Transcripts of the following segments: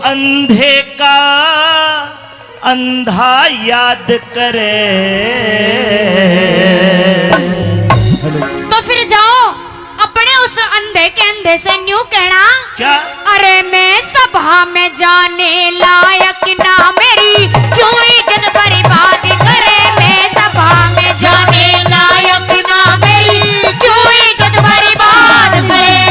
अंधे का अंधा याद करे। तो फिर जाओ अपने उस अंधे के अंधे से न्यू कहना क्या? अरे मैं सभा में जाने लायक ना मेरी क्यों इज्जत बर्बाद करे। मैं सभा में जाने लायक ना मेरी क्यों इज्जत बर्बाद करे।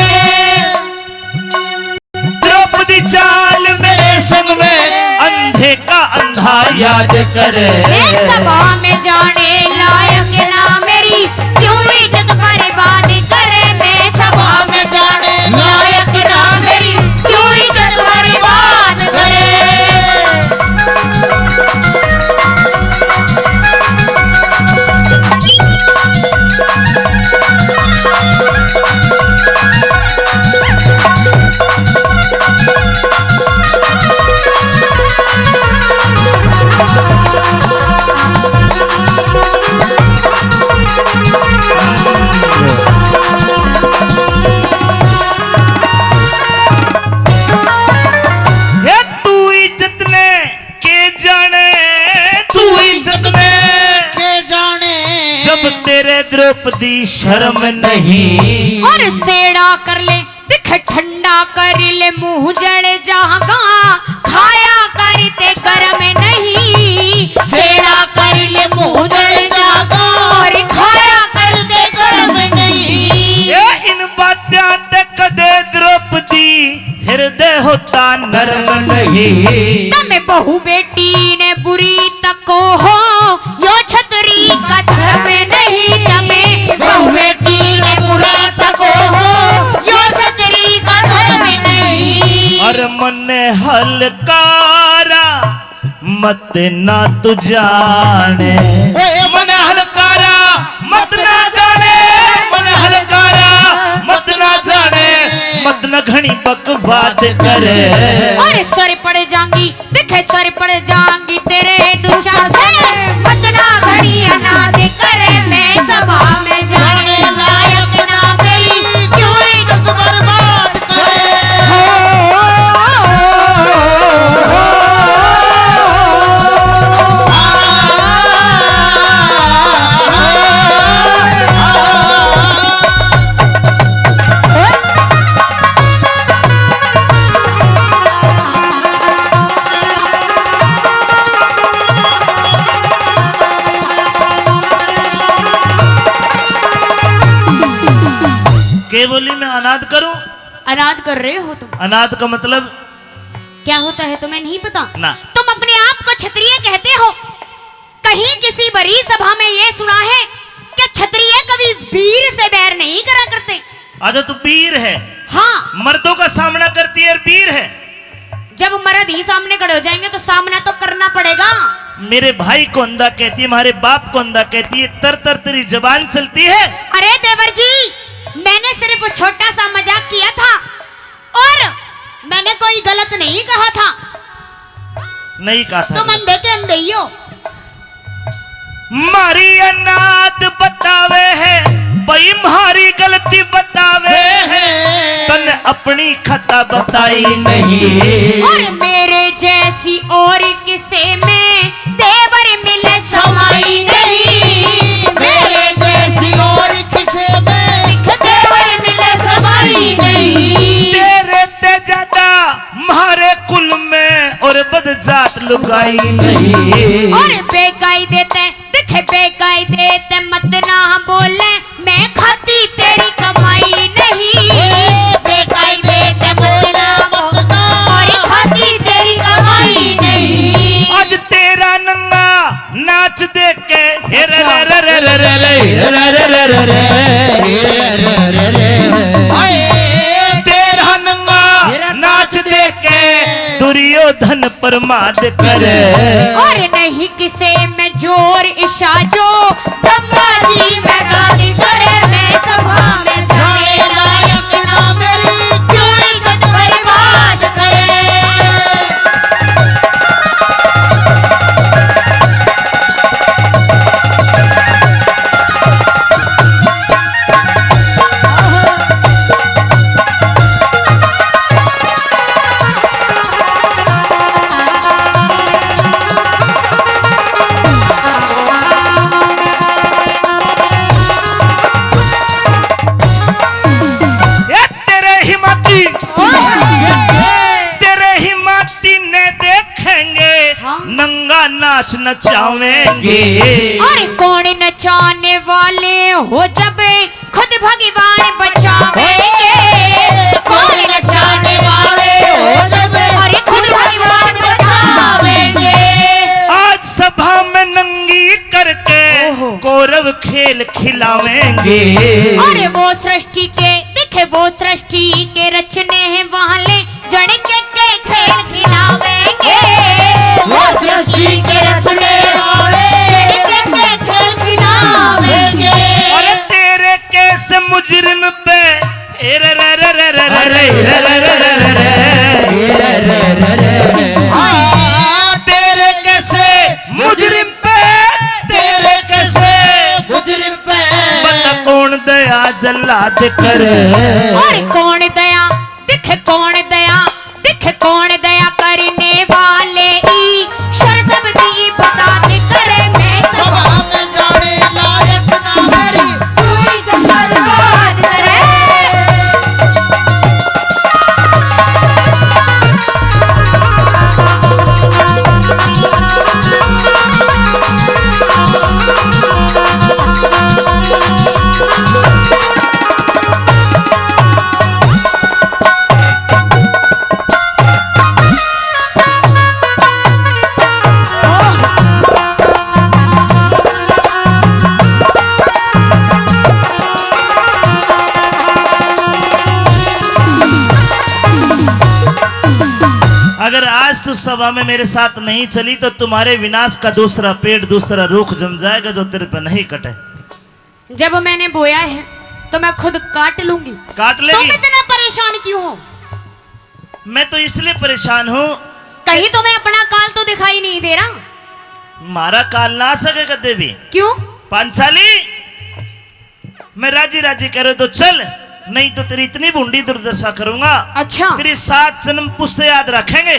द्रौपदी चाल मेरे संग में अंधे का अंधा याद करे। मैं सभा में जाने लायक ना मेरी क्यों इज्जत बर्बाद करे। मैं सभा में जाने लायक ना मेरी क्यों इज्जत बर्बाद करे। द्रौपदी शर्म नहीं और सेड़ा कर ले दिख ठंडा कर ले मुंह जले जागा खाया करते गर्म नहीं। सेड़ा कर ले मुंह जले जागा और खाया करते गर्म नहीं। ये इन बात्यां ते कदे द्रौपदी हृदय होता नरम नहीं। तमें बहु बेटी ने बुरी तको हो यो छतरी का धर्म नहीं। तमें बहु बेटी ने बुरा तको हो यो छतरी का धर्म नहीं। और मन हलकारा मत ना तू जाने। मन हलकारा मत ना जाने। मन हलकारा मत ना जाने। मत न घनी बकवाद करे। और सर पड़ जाएंगी देखे सर पड़ जाएंगी तेरे दुशासन। मत ना घड़ी अनाद करे। मैं सभा में जाने लायक ना मेरी क्यों इज्जत बर्बाद करे। केवली में अनाद करूं? अनाद कर रहे हो तुम। अनाद का मतलब क्या होता है तुम्हें नहीं पता? ना। तुम अपने आप को क्षत्रिय कहते हो। कहीं किसी बड़ी सभा में ये सुना है कि क्षत्रिय कभी वीर से बैर नहीं करा करते। आजा तू वीर है। हाँ मर्दों का सामना करती है और वीर है। जब मर्द ही सामने खड़े हो जाएंगे तो सामना तो करना पड़ेगा। मेरे भाई को अंधा कहती है, हमारे बाप को अंधा कहती है। तर तर तेरी जबान चलती है। अरे देवर जी मैंने सिर्फ छोटा सा मजाक किया था और मैंने कोई गलत नहीं कहा था। नहीं कहा था। तुम अंधे के अंधे ही हो। मारी अनाद बतावे है भाई मारी गलती बतावे है। तन अपनी खता बताई नहीं। और मेरे जैसी और किसे में देवर मिले समाई नहीं। मेरे जैसी और किसे में देवर मिले समाई नहीं। तेरे ते ज्यादा मारे कुल में और बदजात लुगाई नहीं। और बेकायदे ते दिखे बेकायदे ते मत ना बोले मैं खाती तेरी कमाई नहीं। बेकायदे ते मत ना और खाती तेरी कमाई नहीं। आज तेरा नंगा नाच देख के हे रे रे रे रे रे रे रे रे रे। तेरा नंगा नाच देख के दुर्योधन प्रमाद करे। और नहीं किसे में जोर ईशा जो ब्रह्मा जी में गाली करे। मैं सभा में जाने लायक ना मेरी क्यों इज्जत बर्बाद करे। नचावेंगे। और कौन नचाने वाले हो जब खुद भगवान बचावेंगे। कौन नचाने वाले हो जब अरे खुद भगवान बचावेंगे। आज सभा में नंगी करके कौरव खेल खिलावेंगे। अरे वो सृष्टि के देखे वो सृष्टि के रचने हैं वाले जड़ के खेल खिलावेंगे। वो सृष्टि के रचने वाले जड़ के खेल खिलावेंगे। और तेरे केस मुजरिम पे रे रे रे रे रे रे रे रे रे रे रे तेरे कैसे मुजरिम पे तेरे कैसे मुजरिम पे बता कौन दया जल्लाद करे। और कौन दया दिखे कौन दया करने वाले ईश्वर सबकी बदात करे। मैं सभा में जाने लायक ना मेरी तू ही बर्बाद करे। अगर आज तू सभा में मेरे साथ नहीं चली तो तुम्हारे विनाश का दूसरा पेड़ दूसरा रूख जम जाएगा जो तेरे पे नहीं कटे। जब मैंने बोया है तो मैं खुद काट लूंगी। काट लेगी। तुम इतना परेशान क्यों हो? मैं तो इसलिए परेशान हूँ कहीं तुम्हें अपना काल तो दिखाई नहीं दे रहा। मारा काल ना आ सकेगा देवी। क्यों? पांचाली मैं राजी राजी कह रहे तो चल, नहीं तो तेरी इतनी बूंदी दुर्दशा करूंगा। अच्छा तेरी 7 जन्म पुश्ते याद रखेंगे।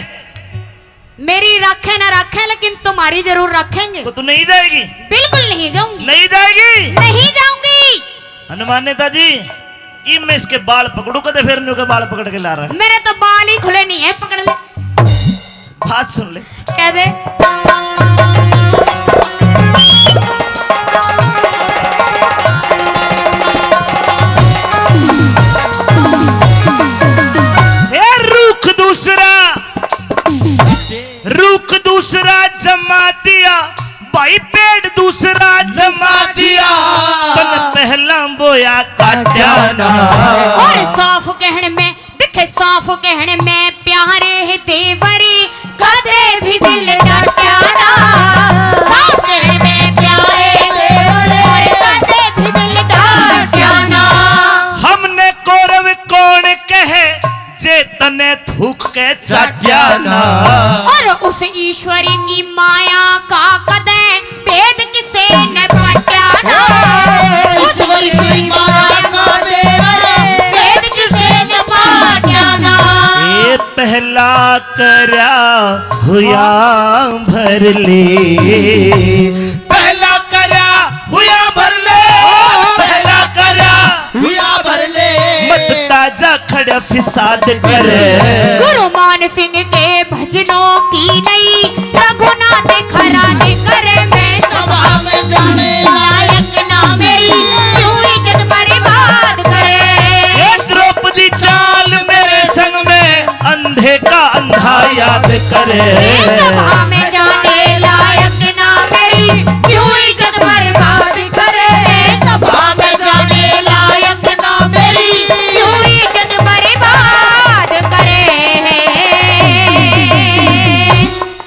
मेरी रखे ना रखे लेकिन तुम्हारी जरूर रखेंगे। तो तू नहीं जाएगी? बिल्कुल नहीं जाऊंगी। नहीं जाएगी? नहीं जाऊंगी। हनुमान नेताजी ई मैं इसके बाल पकड़ू कदे फिर के बाल पकड़ के ला रहा है। मेरे तो बाल ही खुले नहीं है, पकड़ ले। बात सुन ले। कह दे। रुख दूसरा जमा दिया भाई, पेड़ दूसरा जमा दिया तन पहला बोया काट्या ना। और साफ कहने में दिखे साफ कहने में प्यारे है देवरी कदे भी दिल डाट्या ना। साफ कहने में प्यारे देवरी कदे भी दिल डाट्या ना। हमने कौरव कौन कहे जे तने थूक के चाट्या ना। और उस ईश्वरी की माया का कदे भेद किसे न पट्या ना। उस ईश्वरी की माया का भेद किसे न पट्या ना। ये पहला करया हुआ भर ले, पहला करया हुआ भर ले, पहला करया हुआ भर ले मत ताजा खड़ा फिसाद करे। गुरु मान सिंह के भजनों की नई रघुनाथ खराने करे। मैं सभा में जाने लायक ना मेरी क्यों इज्जत बर्बाद करे। द्रौपदी चाल मेरे संग में अंधे का अंधा याद करे। सभा में